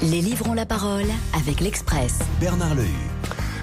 Les livres ont la parole avec l'Express. Bernard Lehue.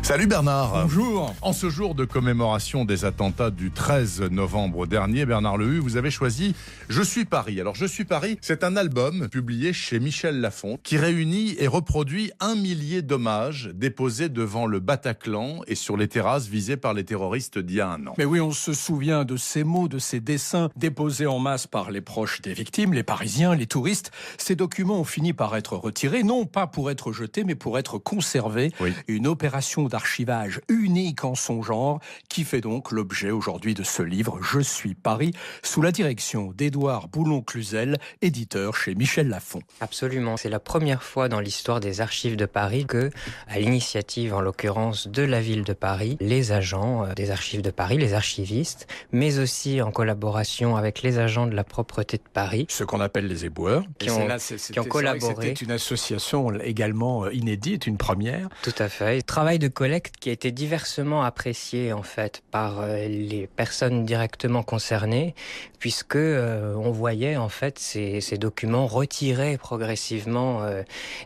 Salut Bernard. Bonjour. En ce jour de commémoration des attentats du 13 novembre dernier, Bernard Lehue, vous avez choisi Je suis Paris. Alors Je suis Paris, c'est un album publié chez Michel Lafon qui réunit et reproduit 1 millier d'hommages déposés devant le Bataclan et sur les terrasses visées par les terroristes d'il y a un an. Mais oui, on se souvient de ces mots, de ces dessins déposés en masse par les proches des victimes, les Parisiens, les touristes. Ces documents ont fini par être retirés, non pas pour être jetés, mais pour être conservés. Oui. Une opération d'archivage unique en son genre, qui fait donc l'objet aujourd'hui de ce livre « Je suis Paris », sous la direction d'Édouard Boulon-Cluzel, éditeur chez Michel Lafon. Absolument. C'est la première fois dans l'histoire des archives de Paris que, à l'initiative en l'occurrence de la ville de Paris, les agents des archives de Paris, les archivistes, mais aussi en collaboration avec les agents de la propreté de Paris, Ce qu'on appelle les éboueurs, qui ont collaboré. C'était une association également inédite, une première. Tout à fait. Travail de collecte qui a été diversement apprécié en fait par les personnes directement concernées, puisque on voyait en fait ces documents retirés progressivement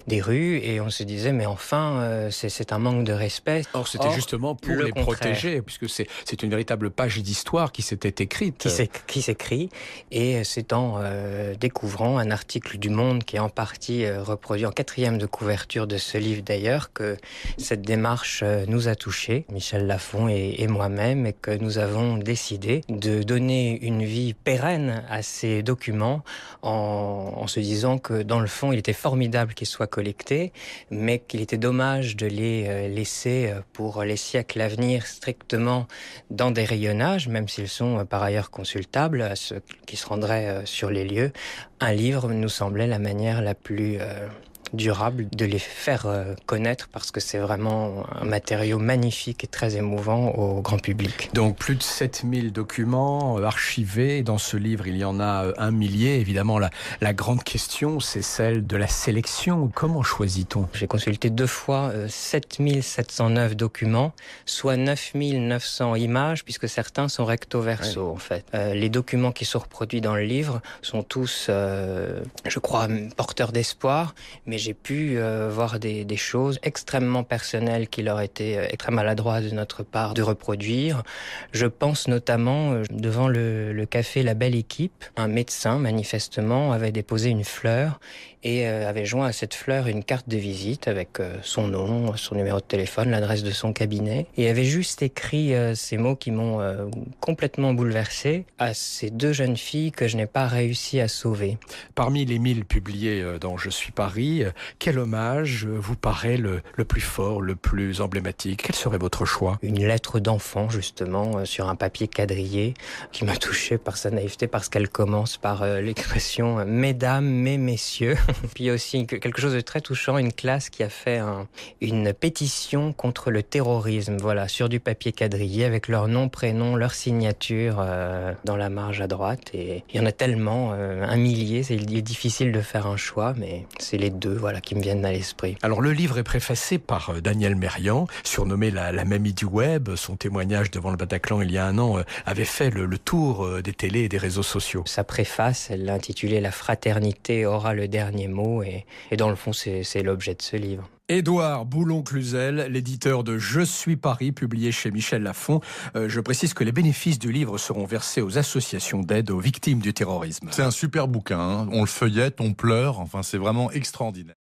des rues, et on se disait mais enfin c'est un manque de respect. Or, c'était justement pour les protéger, puisque c'est une véritable page d'histoire qui s'était écrite. Qui s'écrit, et c'est en découvrant un article du Monde qui est en partie reproduit en 4e de couverture de ce livre d'ailleurs, que cette démarche nous a touchés, Michel Lafon et moi-même, et que nous avons décidé de donner une vie pérenne à ces documents en se disant que dans le fond il était formidable qu'ils soient collectés, mais qu'il était dommage de les laisser pour les siècles à venir strictement dans des rayonnages, même s'ils sont par ailleurs consultables à ceux qui se rendraient sur les lieux. Un livre nous semblait la manière la plus durable de les faire connaître, parce que c'est vraiment un matériau magnifique et très émouvant au grand public. Donc plus de 7000 documents archivés. Dans ce livre, il y en a 1 millier. Évidemment, la grande question, c'est celle de la sélection. Comment choisit-on ? J'ai consulté 2 fois 7709 documents, soit 9900 images, puisque certains sont recto-verso en fait. Les documents qui sont reproduits dans le livre sont tous, je crois, porteurs d'espoir, mais j'ai pu voir des choses extrêmement personnelles qu'il aurait été très maladroit de notre part de reproduire. Je pense notamment devant le café La Belle Équipe, un médecin manifestement avait déposé une fleur et avait joint à cette fleur une carte de visite avec son nom, son numéro de téléphone, l'adresse de son cabinet, et avait juste écrit ces mots qui m'ont complètement bouleversé à ces 2 jeunes filles que je n'ai pas réussi à sauver. Parmi les 1000 publiés dans Je suis Paris, quel hommage vous paraît le plus fort, le plus emblématique ? Quel serait votre choix ? Une lettre d'enfant, justement, sur un papier quadrillé, qui m'a touché par sa naïveté, parce qu'elle commence par l'expression « Mesdames, mes messieurs ». Puis il y a aussi quelque chose de très touchant, une classe qui a fait une pétition contre le terrorisme, voilà, sur du papier quadrillé, avec leur nom, prénom, leur signature dans la marge à droite. Et il y en a tellement, 1 millier, il est difficile de faire un choix, mais c'est les 2 voilà, qui me viennent à l'esprit. Alors le livre est préfacé par Daniel Mérian, surnommé la mamie du web. Son témoignage devant le Bataclan il y a 1 an avait fait le tour des télés et des réseaux sociaux. Sa préface, elle l'a intitulée « La fraternité aura le dernier mot », et dans le fond c'est l'objet de ce livre. Édouard Boulon-Cluzel, l'éditeur de Je suis Paris, publié chez Michel Lafon. Je précise que les bénéfices du livre seront versés aux associations d'aide aux victimes du terrorisme. C'est un super bouquin, hein. On le feuillette, on pleure, enfin c'est vraiment extraordinaire.